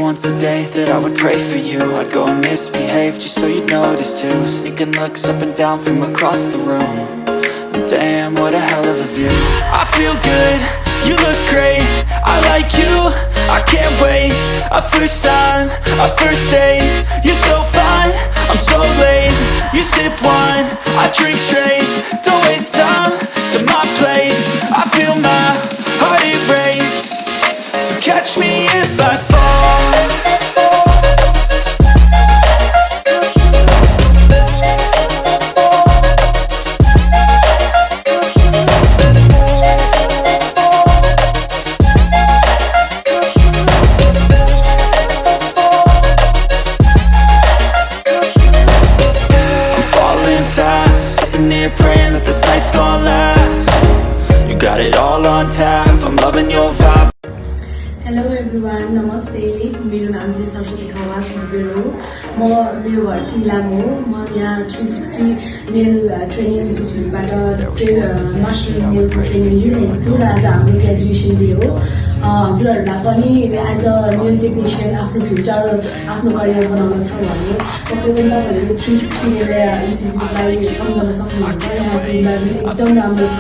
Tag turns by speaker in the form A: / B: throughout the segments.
A: once a day that I would pray for you. I'd go and misbehave just so you'd notice too. Sneaking looks up and down from across the room. And damn, what a hell of a view. I feel good, you look great, I like you, I can't wait. A first time, a first date, you're so fine, I'm so late. You sip wine, I drink straight. Don't waste time to my place. I feel my heart erase. So catch me if I fall. Praying that this night's gonna last. You got it all on tap, I'm loving your vibe.
B: Hello everyone, namaste. मेरो नाम चाहिँ सरस्वती खवास हो। मेरो घर सिलाम हो। म यहाँ 360 nail training इन्स्टिट्युटबाट मास्टर नेल ट्रेनिङ लिइरहेको छु र आज हाम्रो ग्रेजुएसन डे हो। हजुरहरूलाई पनि एज अ नेल टेक्निसियन आफ्नो फ्युचर आफ्नो करियर बनाउन छ भने पक्कै पनि तपाईँहरूले 360 नेल इन्स्टिट्युटलाई सम्झन सक्नुहुन्छ। यहाँको इन्भाइरोमेन्ट एकदम राम्रो छ,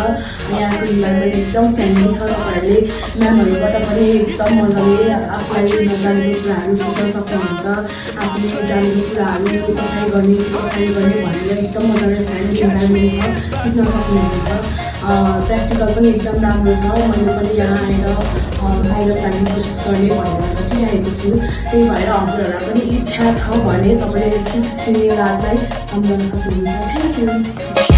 B: यहाँको इन्भाइरोमेन्ट एकदम फ्रेन्डली छ। तपाईँहरूले म्यामहरूबाट पनि एकदम मजाले आफूलाई नजानेको कुराहरू सिक्न सक्नुहुन्छ। आफूले जानेको कुराहरू कसरी गर्ने भनेर एकदम मजाले फ्रेन्डली इन्भाइरोमेन्ट छ, सिक्न सक्नुहुन्छ। प्र्याक्टिकल पनि एकदम राम्रो छ। मैले पनि यहाँ आएर बाहिर जाने कोसिस गर्ने भनेर सोचिरहेको छु। त्यही भएर हजुरहरूलाई पनि इच्छा छ भने तपाईँले 360 नेललाई सम्झन सक्नुहुन्छ। Thank you.